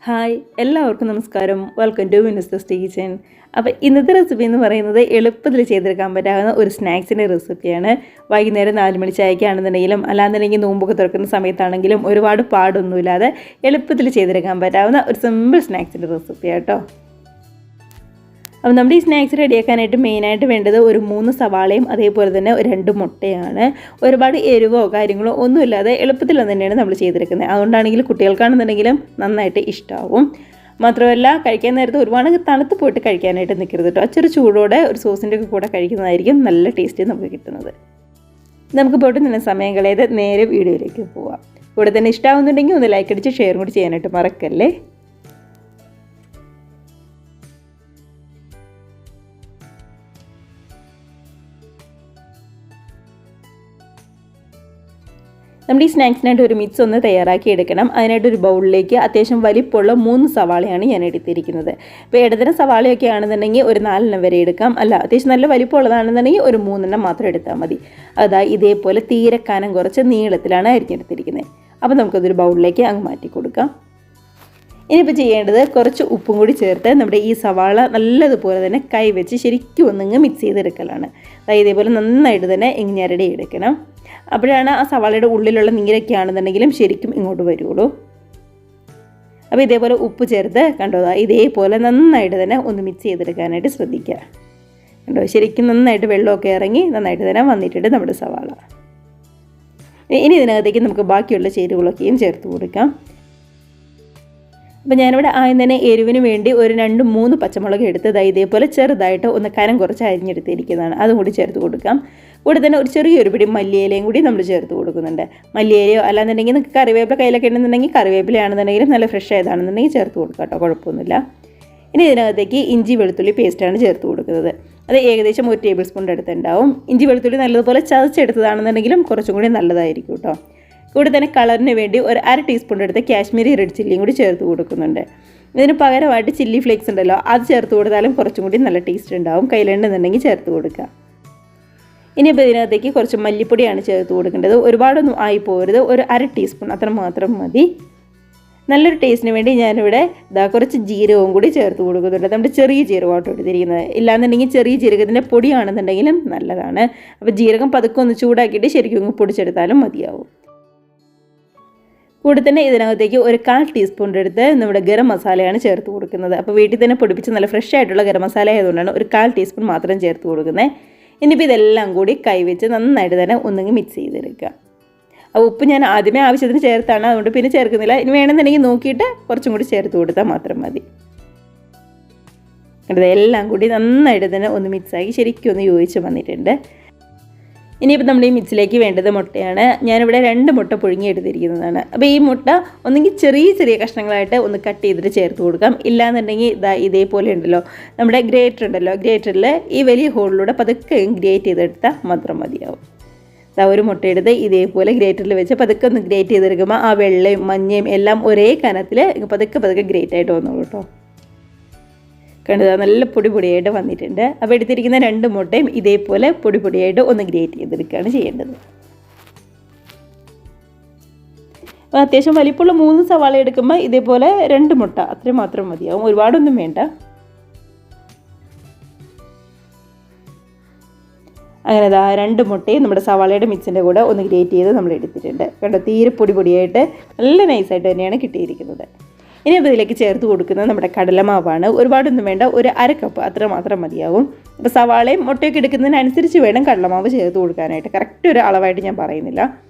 Hi എല്ലാവർക്കും നമസ്കാരം. Welcome to Minnu's kitchen. അപ്പോൾ ഇന്നത്തെ റെസിപ്പി എന്ന് പറയുന്നത് എളുപ്പത്തിൽ ചെയ്തെടുക്കാൻ പറ്റാവുന്ന ഒരു സ്നാക്സിൻ്റെ റെസിപ്പിയാണ്. വൈകുന്നേരം 4 മണി ചായക്കാണെന്നുണ്ടെങ്കിലും അല്ലാന്നുണ്ടെങ്കിൽ നോമ്പൊക്കെ തുറക്കുന്ന സമയത്താണെങ്കിലും ഒരുപാട് പാടൊന്നുമില്ലാതെ എളുപ്പത്തിൽ ചെയ്തെടുക്കാൻ പറ്റാവുന്ന ഒരു സിമ്പിൾ സ്നാക്സിൻ്റെ റെസിപ്പിയാണ് കേട്ടോ. അപ്പോൾ നമ്മുടെ ഈ സ്നാക്സ് റെഡിയാക്കാനായിട്ട് മെയിനായിട്ട് വേണ്ടത് ഒരു 3 സവാളയും അതേപോലെ തന്നെ ഒരു 2 മുട്ടയാണ്. ഒരുപാട് എരിവോ കാര്യങ്ങളോ ഒന്നുമില്ലാതെ എളുപ്പത്തിൽ തന്നെയാണ് നമ്മൾ ചെയ്തെടുക്കുന്നത്. അതുകൊണ്ടാണെങ്കിൽ കുട്ടികൾക്കാണെന്നുണ്ടെങ്കിലും നന്നായിട്ട് ഇഷ്ടമാവും. മാത്രമല്ല കഴിക്കാൻ നേരത്ത് ഒരുപാട് തണുത്ത് പോയിട്ട് കഴിക്കാനായിട്ട് നിൽക്കരുത് കേട്ടോ. ചെറു ചൂടോടെ ഒരു സോസിൻ്റെ ഒക്കെ കൂടെ കഴിക്കുന്നതായിരിക്കും നല്ല ടേസ്റ്റ് നമുക്ക് കിട്ടുന്നത്. നമുക്ക് പോയിട്ട് തന്നെ സമയം കളയാതെ നേരെ വീഡിയോയിലേക്ക് പോവാം. കൂടെ തന്നെ ഇഷ്ടമാവുന്നുണ്ടെങ്കിൽ ഒന്ന് ലൈക്ക് അടിച്ച് ഷെയർ കൂടി ചെയ്യാനായിട്ട് മറക്കല്ലേ. നമ്മുടെ ഈ സ്നാക്സിനായിട്ട് ഒരു മിക്സ് ഒന്ന് തയ്യാറാക്കി എടുക്കണം. അതിനായിട്ട് ഒരു ബൗളിലേക്ക് അത്യാവശ്യം വലിപ്പമുള്ള 3 സവാളയാണ് ഞാൻ എടുത്തിരിക്കുന്നത്. ഇപ്പോൾ ഇടതരം സവാളയൊക്കെ ആണെന്നുണ്ടെങ്കിൽ ഒരു 4 വരെ എടുക്കാം. അല്ല അത്യാവശ്യം നല്ല വലിപ്പമുള്ളതാണെന്നുണ്ടെങ്കിൽ ഒരു 3 മാത്രം എടുത്താൽ മതി. ഇതേപോലെ തീരെ കനം കുറച്ച് നീളത്തിലാണ് അരിഞ്ഞെടുത്തിരിക്കുന്നത്. അപ്പോൾ നമുക്കതൊരു ബൗളിലേക്ക് അങ്ങ് മാറ്റി കൊടുക്കാം. ഇനിയിപ്പോൾ ചെയ്യേണ്ടത് കുറച്ച് ഉപ്പും കൂടി ചേർത്ത് നമ്മുടെ ഈ സവാള നല്ലതുപോലെ തന്നെ കൈ വെച്ച് ശരിക്കും ഒന്നിങ്ങ് മിക്സ് ചെയ്തെടുക്കലാണ്. ഇതേപോലെ നന്നായിട്ട് തന്നെ ഞെരടി എടുക്കണം. അപ്പോഴാണ് ആ സവാളയുടെ ഉള്ളിലുള്ള നീരൊക്കെ ആണെന്നുണ്ടെങ്കിലും ശരിക്കും ഇങ്ങോട്ട് വരുള്ളൂ. അപ്പോൾ ഇതേപോലെ ഉപ്പ് ചേർത്ത് കണ്ടോ ഇതേപോലെ നന്നായിട്ട് തന്നെ ഒന്ന് മിക്സ് ചെയ്തെടുക്കാനായിട്ട് ശ്രദ്ധിക്കുക. കണ്ടോ ശരിക്കും നന്നായിട്ട് വെള്ളമൊക്കെ ഇറങ്ങി നന്നായിട്ട് തന്നെ വന്നിട്ടുണ്ട് നമ്മുടെ സവാള. ഇനി ഇതിനകത്തേക്ക് നമുക്ക് ബാക്കിയുള്ള ചേരുവകളൊക്കെയും ചേർത്ത് കൊടുക്കാം. അപ്പോൾ ഞാനിവിടെ ആദ്യം തന്നെ എരിവിന് വേണ്ടി ഒരു 2-3 പച്ചമുളക് എടുത്ത് ഇതേപോലെ ചെറുതായിട്ട് ഒന്ന് കനം കുറച്ച് അരിഞ്ഞെടുത്തിരിക്കുന്നതാണ്. അതും കൂടി ചേർത്ത് കൊടുക്കാം. കൂടെ തന്നെ ഒരു ചെറിയൊരു പിടി മല്ലിയിലയും കൂടി നമ്മൾ ചേർത്ത് കൊടുക്കുന്നുണ്ട്. മല്ലിയിലയോ അല്ലാന്നുണ്ടെങ്കിൽ നിങ്ങൾക്ക് കറിവേപ്പില കയ്യിലൊക്കെ ഉണ്ടെന്നുണ്ടെങ്കിൽ കറിവേപ്പിലയാണെന്നുണ്ടെങ്കിലും നല്ല ഫ്രഷ് ആയതാണെന്നുണ്ടെങ്കിൽ ചേർത്ത് കൊടുക്കാം കേട്ടോ, കുഴപ്പമൊന്നുമില്ല. ഇനി ഇതിനകത്തേക്ക് ഇഞ്ചി വെളുത്തുള്ളി പേസ്റ്റാണ് ചേർത്ത് കൊടുക്കുന്നത്. അത് ഏകദേശം 1 ടേബിൾ സ്പൂണിൻ്റെ അടുത്തുണ്ടാവും. ഇഞ്ചി വെളുത്തുള്ളി നല്ലതുപോലെ ചതച്ചെടുത്തതാണെന്നുണ്ടെങ്കിലും കുറച്ചും കൂടി നല്ലതായിരിക്കും കേട്ടോ. കൂടെ തന്നെ കളറിന് വേണ്ടി ഒരു 1/2 ടീസ്പൂണിൻ്റെ അടുത്ത് കാശ്മീരി റെഡ് ചില്ലിയും കൂടി ചേർത്ത് കൊടുക്കുന്നുണ്ട്. ഇതിന് പകരമായിട്ട് ചില്ലി ഫ്ലേക്സ് ഉണ്ടല്ലോ, അത് ചേർത്ത് കൊടുത്താലും കുറച്ചും കൂടി നല്ല ടേസ്റ്റ് ഉണ്ടാവും. കയ്യിലുണ്ടെന്നുണ്ടെങ്കിൽ ചേർത്ത് കൊടുക്കുക. ഇനിയിപ്പോൾ ഇതിനകത്തേക്ക് കുറച്ച് മല്ലിപ്പൊടിയാണ് ചേർത്ത് കൊടുക്കേണ്ടത്. ഒരുപാടൊന്നും ആയി പോകരുത്, ഒരു 1/2 ടീസ്പൂൺ അത്ര മാത്രം മതി. നല്ലൊരു ടേസ്റ്റിന് വേണ്ടി ഞാനിവിടെ കുറച്ച് ജീരകവും കൂടി ചേർത്ത് കൊടുക്കുന്നുണ്ട്. നമ്മുടെ ചെറിയ ജീരകമായിട്ട് എടുത്തിരിക്കുന്നത്. ഇല്ലാന്നുണ്ടെങ്കിൽ ചെറിയ ജീരകത്തിൻ്റെ പൊടിയാണെന്നുണ്ടെങ്കിലും നല്ലതാണ്. അപ്പോൾ ജീരകം പതുക്കെ ഒന്ന് ചൂടാക്കിയിട്ട് ശരിക്കും ഒന്ന് പൊടിച്ചെടുത്താലും മതിയാവും. കൂടെ തന്നെ ഇതിനകത്തേക്ക് ഒരു 1/4 ടീസ്പൂണിൻ്റെ അടുത്ത് നമ്മുടെ ഗരം മസാലയാണ് ചേർത്ത് കൊടുക്കുന്നത്. അപ്പോൾ വീട്ടിൽ തന്നെ പൊടിപ്പിച്ച് നല്ല ഫ്രഷ് ആയിട്ടുള്ള ഗരം മസാല ആയതുകൊണ്ടാണ് ഒരു 1/4 ടീസ്പൂൺ മാത്രം ചേർത്ത് കൊടുക്കുന്നത്. ഇനിയിപ്പോൾ ഇതെല്ലാം കൂടി കൈവച്ച് നന്നായിട്ട് തന്നെ ഒന്നെങ്കിൽ മിക്സ് ചെയ്തെടുക്കുക. അപ്പോൾ ഉപ്പ് ഞാൻ ആദ്യമേ ആവശ്യത്തിന് ചേർത്താണ്, അതുകൊണ്ട് പിന്നെ ചേർക്കുന്നില്ല. ഇനി വേണമെന്നുണ്ടെങ്കിൽ നോക്കിയിട്ട് കുറച്ചും കൂടി ചേർത്ത് കൊടുത്താൽ മാത്രം മതി. എല്ലാം കൂടി നന്നായിട്ട് തന്നെ ഒന്ന് മിക്സാക്കി ശരിക്കും ഒന്ന് യോജിച്ച് വന്നിട്ടുണ്ട്. ഇനിയിപ്പോൾ നമ്മുടെ ഈ മിക്സിലേക്ക് വേണ്ടത് മുട്ടയാണ്. ഞാനിവിടെ 2 മുട്ട പുഴുങ്ങി എടുത്തിരിക്കുന്നതാണ്. അപ്പോൾ ഈ മുട്ട ഒന്നെങ്കിൽ ചെറിയ കഷ്ണങ്ങളായിട്ട് ഒന്ന് കട്ട് ചെയ്തിട്ട് ചേർത്ത് കൊടുക്കാം. ഇല്ലാന്നുണ്ടെങ്കിൽ ഇതേപോലെ ഉണ്ടല്ലോ നമ്മുടെ ഗ്രേറ്റർ ഉണ്ടല്ലോ, ഗ്രേറ്ററിൽ ഈ വലിയ ഹോളിലൂടെ പതുക്കെ ഗ്രേറ്റ് ചെയ്തെടുത്താൽ മാത്രം മതിയാവും. ഒരു മുട്ട എടുത്ത് ഇതേപോലെ ഗ്രേറ്ററിൽ വെച്ച് പതുക്കെ ഒന്ന് ഗ്രേറ്റ് ചെയ്തെടുക്കുമ്പോൾ ആ വെള്ളയും മഞ്ഞയും എല്ലാം ഒരേ കനത്തിൽ പതുക്കെ ഗ്രേറ്റ് ആയിട്ട് വന്നോളൂ കേട്ടോ. കണ്ടത് നല്ല പൊടിയായിട്ട് വന്നിട്ടുണ്ട്. അപ്പോൾ എടുത്തിരിക്കുന്ന 2 മുട്ടയും ഇതേപോലെ പൊടിയായിട്ട് ഒന്ന് ഗ്രേറ്റ് ചെയ്തെടുക്കുകയാണ് ചെയ്യേണ്ടത്. അപ്പോൾ അത്യാവശ്യം വലിപ്പമുള്ള 3 സവാള എടുക്കുമ്പോൾ ഇതേപോലെ 2 മുട്ട അത്രയും മാത്രം മതിയാവും, ഒരുപാടൊന്നും വേണ്ട. അങ്ങനെ 2 മുട്ടയും നമ്മുടെ സവാളയുടെ മിക്സിൻ്റെ കൂടെ ഒന്ന് ഗ്രേറ്റ് ചെയ്ത് നമ്മൾ എടുത്തിട്ടുണ്ട്. കണ്ടോ തീരെ പൊടിയായിട്ട് നല്ല നൈസായിട്ട് തന്നെയാണ് കിട്ടിയിരിക്കുന്നത്. ഇനി അപ്പോൾ ഇതിലേക്ക് ചേർത്ത് കൊടുക്കുന്നത് നമ്മുടെ കടലമാവാണ്. ഒരുപാടൊന്നും വേണ്ട, ഒരു 1/2 കപ്പ് അത്ര മാത്രം മതിയാവും. അപ്പോൾ സവാളയും മുട്ടയൊക്കെ എടുക്കുന്നതിനനുസരിച്ച് വേണം കടലമാവ് ചേർത്ത് കൊടുക്കാനായിട്ട്. കറക്റ്റ് ഒരു അളവായിട്ട് ഞാൻ പറയുന്നില്ല.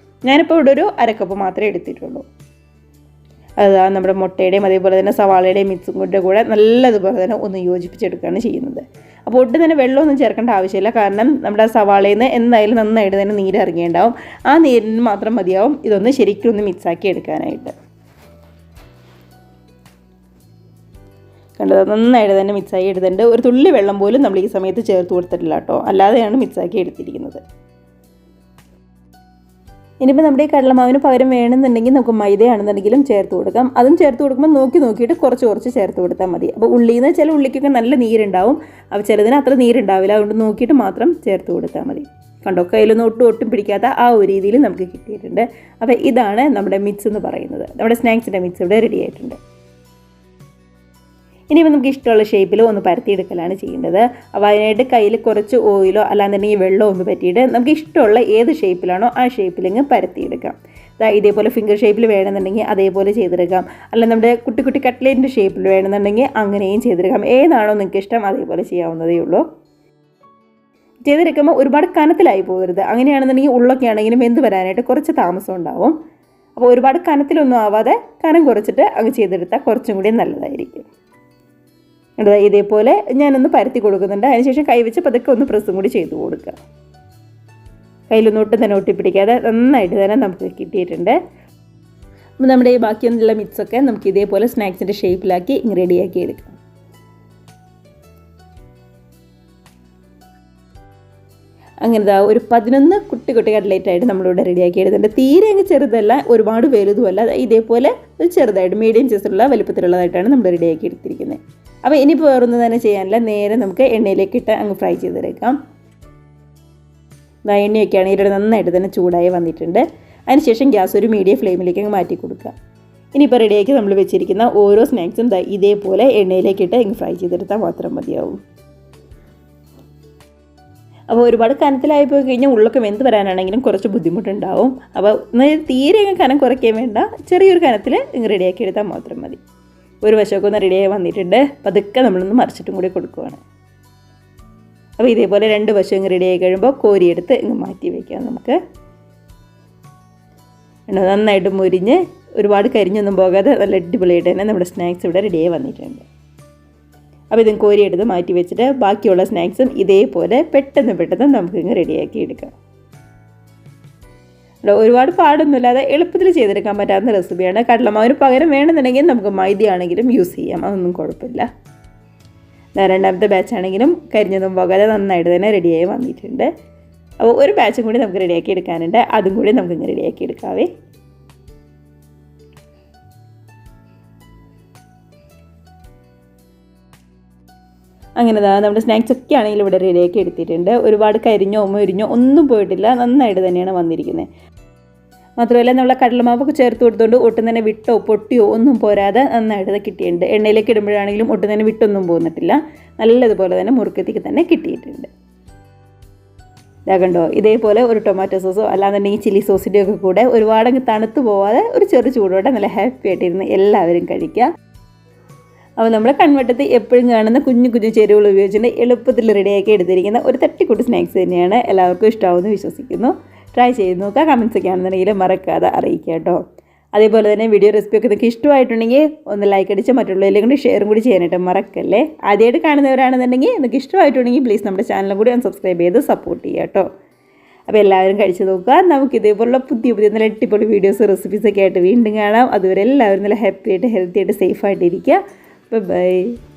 ഞാനിപ്പോൾ ഇവിടെ ഒരു 1/2 കപ്പ് മാത്രമേ എടുത്തിട്ടുള്ളൂ. നമ്മുടെ മുട്ടയുടെയും അതേപോലെ തന്നെ സവാളയുടെയും മിക്സും കൂടെ നല്ലതുപോലെ തന്നെ ഒന്ന് യോജിപ്പിച്ചെടുക്കുകയാണ് ചെയ്യുന്നത്. അപ്പോൾ ഒട്ടും തന്നെ വെള്ളമൊന്നും ചേർക്കേണ്ട ആവശ്യമില്ല. കാരണം നമ്മുടെ സവാളയിൽ നിന്ന് എന്തായാലും നന്നായിട്ട് തന്നെ നീര് ഇറങ്ങിയിട്ടുണ്ടാവും. ആ നീരിന് മാത്രം മതിയാവും ഇതൊന്ന് ശരിക്കും ഒന്ന് മിക്സാക്കി എടുക്കാനായിട്ട്. കണ്ടത് നന്നായിട്ട് തന്നെ മിക്സാക്കി എടുത്തിട്ടുണ്ട്. ഒരു തുള്ളി വെള്ളം പോലും നമ്മൾ ഈ സമയത്ത് ചേർത്ത് കൊടുത്തിട്ടില്ല കേട്ടോ, അല്ലാതെയാണ് മിക്സാക്കി എടുത്തിരിക്കുന്നത്. ഇനിയിപ്പോൾ നമ്മുടെ ഈ കടലമാവിന് പകരം വേണമെന്നുണ്ടെങ്കിൽ നമുക്ക് മൈദയാണെന്നുണ്ടെങ്കിലും ചേർത്ത് കൊടുക്കാം. അതും ചേർത്ത് കൊടുക്കുമ്പോൾ നോക്കിയിട്ട് കുറച്ച് ചേർത്ത് കൊടുത്താൽ മതി. അപ്പോൾ ഉള്ളിയിൽ നിന്ന് ചില ഉള്ളിക്കൊക്കെ നല്ല നീരുണ്ടാവും, അപ്പോൾ ചിലതിന് അത്ര നീരുണ്ടാവില്ല. അതുകൊണ്ട് നോക്കിയിട്ട് മാത്രം ചേർത്ത് കൊടുത്താൽ മതി. കണ്ടോ കയ്യിലൊന്നും ഒട്ടും പിടിക്കാത്ത ആ ഒരു രീതിയിൽ നമുക്ക് കിട്ടിയിട്ടുണ്ട്. അപ്പോൾ ഇതാണ് നമ്മുടെ മിക്സ് എന്ന് പറയുന്നത്. നമ്മുടെ സ്നാക്സിൻ്റെ മിക്സ് ഇവിടെ റെഡി ആയിട്ടുണ്ട്. ഇനിയിപ്പോൾ നമുക്ക് ഇഷ്ടമുള്ള ഷേപ്പിൽ ഒന്ന് പരത്തിയെടുക്കലാണ് ചെയ്യേണ്ടത്. അപ്പോൾ അതിനായിട്ട് കയ്യിൽ കുറച്ച് ഓയിലോ അല്ലാന്നുണ്ടെങ്കിൽ വെള്ളമോ ഒന്ന് പറ്റിയിട്ട് നമുക്ക് ഇഷ്ടമുള്ള ഏത് ഷേപ്പിലാണോ ആ ഷേപ്പിലിങ്ങ് പരത്തിയെടുക്കാം. ഇതേപോലെ ഫിംഗർ ഷേപ്പിൽ വേണമെന്നുണ്ടെങ്കിൽ അതേപോലെ ചെയ്തെടുക്കാം, അല്ല നമ്മുടെ കുട്ടി കുട്ടി കട്ട്ലേറ്റിൻ്റെ ഷേപ്പിൽ വേണമെന്നുണ്ടെങ്കിൽ അങ്ങനെയും ചെയ്തെടുക്കാം. ഏതാണോ നിങ്ങൾക്ക് ഇഷ്ടം അതേപോലെ ചെയ്യാവുന്നതേ ഉള്ളൂ. ചെയ്തെടുക്കുമ്പോൾ ഒരുപാട് കനത്തിലായി പോകരുത്. അങ്ങനെയാണെന്നുണ്ടെങ്കിൽ ഉള്ളൊക്കെ ആണെങ്കിലും വെന്ത് വരാനായിട്ട് കുറച്ച് താമസം ഉണ്ടാവും. അപ്പോൾ ഒരുപാട് കനത്തിലൊന്നും ആവാതെ കനം കുറച്ചിട്ട് അങ്ങ് ചെയ്തെടുത്താൽ കുറച്ചും കൂടി നല്ലതായിരിക്കും. ഇതേപോലെ ഞാനൊന്ന് പരത്തി കൊടുക്കുന്നുണ്ട്. അതിനുശേഷം കൈവച്ച് പതുക്കെ ഒന്ന് പ്രസ്സും കൂടി ചെയ്ത് കൊടുക്കുക. കയ്യിലൊന്നും ഒട്ടും തന്നെ ഒട്ടിപ്പിടിക്കാതെ നന്നായിട്ട് തന്നെ നമുക്ക് കിട്ടിയിട്ടുണ്ട്. അപ്പോൾ നമ്മുടെ ഈ ബാക്കിയൊന്നുള്ള മിക്സൊക്കെ നമുക്ക് ഇതേപോലെ സ്നാക്സിൻ്റെ ഷേപ്പിലാക്കി റെഡിയാക്കി എടുക്കാം. അങ്ങനെ ഒരു 11 കുട്ടി കുട്ടി കട്ട്ലേറ്റായിട്ട് നമ്മളിവിടെ റെഡിയാക്കി എടുത്തിട്ടുണ്ട്. തീരെ അങ്ങ് ചെറുതല്ല, ഒരുപാട് വലുതുമല്ല. ഇതേപോലെ ഒരു ചെറുതായിട്ട് മീഡിയം സൈസിലുള്ള വലുപ്പത്തിലുള്ളതായിട്ടാണ് നമ്മൾ റെഡിയാക്കി എടുത്തിരിക്കുന്നത്. അപ്പോൾ ഇനിയിപ്പോൾ വേറൊന്നും തന്നെ ചെയ്യാനില്ല, നേരെ നമുക്ക് എണ്ണയിലേക്ക് ഇട്ട് അങ്ങ് ഫ്രൈ ചെയ്തെടുക്കാം. എണ്ണയൊക്കെ ആണെങ്കിൽ ഇവിടെ നന്നായിട്ട് തന്നെ ചൂടായി വന്നിട്ടുണ്ട്. അതിനുശേഷം ഗ്യാസ് ഒരു മീഡിയം ഫ്ലെയിമിലേക്ക് അങ്ങ് മാറ്റി കൊടുക്കുക. ഇനിയിപ്പോൾ റെഡിയാക്കി നമ്മൾ വെച്ചിരിക്കുന്ന ഓരോ സ്നാക്സും ഇതേപോലെ എണ്ണയിലേക്കിട്ട് അങ്ങ് ഫ്രൈ ചെയ്തെടുത്താൽ മാത്രം മതിയാവും. അപ്പോൾ ഒരുപാട് കനത്തിലായി പോയി കഴിഞ്ഞാൽ ഉള്ളൊക്കെ വെന്ത് വരാനാണെങ്കിലും കുറച്ച് ബുദ്ധിമുട്ടുണ്ടാവും. അപ്പോൾ തീരെ അങ്ങ് കനം കുറയ്ക്കാൻ വേണ്ട, ചെറിയൊരു കനത്തിൽ ഇങ്ങ് റെഡിയാക്കി എടുത്താൽ മാത്രം മതി. ഒരു വശമൊക്കെ ഒന്ന് റെഡിയായി വന്നിട്ടുണ്ട്. പതുക്കെ നമ്മളൊന്ന് മറിച്ചിട്ടും കൂടി കൊടുക്കുകയാണ്. അപ്പോൾ ഇതേപോലെ 2 വശം ഇങ്ങ് റെഡിയായി കഴിയുമ്പോൾ കോരിയെടുത്ത് ഇങ്ങ് മാറ്റി വയ്ക്കാം. നമുക്ക് നന്നായിട്ട് മുരിഞ്ഞ് ഒരുപാട് കരിഞ്ഞൊന്നും പോകാതെ നല്ല അടിപൊളിയായിട്ട് തന്നെ നമ്മുടെ സ്നാക്സ് ഇവിടെ റെഡിയായി വന്നിട്ടുണ്ട്. അപ്പോൾ ഇതും കോരിയെടുത്ത് മാറ്റി വെച്ചിട്ട് ബാക്കിയുള്ള സ്നാക്സും ഇതേപോലെ പെട്ടെന്ന് നമുക്കിങ്ങ് റെഡിയാക്കി എടുക്കാം. ഒരുപാട് പാടൊന്നുമില്ലാതെ എളുപ്പത്തിൽ ചെയ്തെടുക്കാൻ പറ്റാവുന്ന റെസിപ്പിയാണ്. കടലമാവിന് പകരം വേണമെന്നുണ്ടെങ്കിൽ നമുക്ക് മൈദയാണെങ്കിലും യൂസ് ചെയ്യാം, അതൊന്നും കുഴപ്പമില്ല. രണ്ടാമത്തെ ബാച്ചാണെങ്കിലും കരിഞ്ഞൊന്നും പോകാതെ നന്നായിട്ട് തന്നെ റെഡിയായി വന്നിട്ടുണ്ട്. അപ്പോൾ ഒരു ബാച്ചും കൂടി നമുക്ക് റെഡിയാക്കി എടുക്കാനുണ്ട്, അതും കൂടി നമുക്കിങ്ങ് റെഡിയാക്കി എടുക്കാവേ. അങ്ങനെ നമ്മുടെ സ്നാക്സ് ഒക്കെ ആണെങ്കിൽ ഇവിടെ റെഡിയാക്കി എടുത്തിട്ടുണ്ട്. ഒരുപാട് കരിഞ്ഞോ മൊരിഞ്ഞോ ഒന്നും പോയിട്ടില്ല, നന്നായിട്ട് തന്നെയാണ് വന്നിരിക്കുന്നത്. മാത്രമല്ല നമ്മളെ കടലമാവൊക്കെ ചേർത്ത് കൊടുത്തുകൊണ്ട് ഒട്ടും തന്നെ വിട്ടോ പൊട്ടിയോ ഒന്നും പോരാതെ നന്നായിട്ട് കിട്ടിയിട്ടുണ്ട്. എണ്ണയിലേക്ക് ഇടുമ്പോഴാണെങ്കിലും ഒട്ടും തന്നെ വിട്ടൊന്നും പോന്നിട്ടില്ല, നല്ലതുപോലെ തന്നെ മുറുക്കത്തേക്ക് തന്നെ കിട്ടിയിട്ടുണ്ട്. ഇതാ കണ്ടോ, ഇതേപോലെ ഒരു ടൊമാറ്റോ സോസോ അല്ലാന്നുണ്ടെങ്കിൽ ചില്ലി സോസിൻ്റെ ഒക്കെ കൂടെ ഒരുപാടങ്ങ് തണുത്ത് പോവാതെ ഒരു ചെറു ചൂടോടെ നല്ല ഹാപ്പി ആയിട്ടിരുന്ന് എല്ലാവരും കഴിക്കുക. അപ്പോൾ നമ്മുടെ കൺവട്ടത്ത് എപ്പോഴും കാണുന്ന കുഞ്ഞു കുഞ്ഞു ചേരുവകൾ ഉപയോഗിച്ചിട്ട് എളുപ്പത്തിൽ റെഡിയാക്കി എടുത്തിരിക്കുന്ന ഒരു തട്ടിക്കൂട്ട് സ്നാക്സ് തന്നെയാണ്. എല്ലാവർക്കും ഇഷ്ടമാവുമെന്ന് വിശ്വസിക്കുന്നു. ട്രൈ ചെയ്ത് നോക്കുക. കമൻസ് ഒക്കെ ആണെന്നുണ്ടെങ്കിൽ മറക്കാതെ അറിയിക്കുക കേട്ടോ. അതേപോലെ തന്നെ വീഡിയോ റെസിപ്പിയൊക്കെ നിങ്ങൾക്ക് ഇഷ്ടമായിട്ടുണ്ടെങ്കിൽ ഒന്ന് ലൈക്ക് അടിച്ച് മറ്റുള്ളവരിലേക്ക് കൂടി ഷെയറും കൂടി ചെയ്യാനായിട്ട് മറക്കല്ലേ. ആദ്യമായിട്ട് കാണുന്നവരാണെന്നുണ്ടെങ്കിൽ നിങ്ങൾക്ക് ഇഷ്ടമായിട്ടുണ്ടെങ്കിൽ പ്ലീസ് നമ്മുടെ ചാനലും കൂടി ഒന്ന് സബ്സ്ക്രൈബ് ചെയ്ത് സപ്പോർട്ട് ചെയ്യുക കേട്ടോ. അപ്പോൾ എല്ലാവരും കഴിച്ച് നോക്കുക. നമുക്ക് ഇതേപോലുള്ള പുതിയ നല്ല അടിപൊളി വീഡിയോസ് റെസിപ്പീസൊക്കെ ആയിട്ട് വീണ്ടും കാണാം. അതുവരെ എല്ലാവരും നല്ല ഹാപ്പി ആയിട്ട് ഹെൽത്തി ആയിട്ട് സേഫായിട്ടിരിക്കുക. Bye-bye.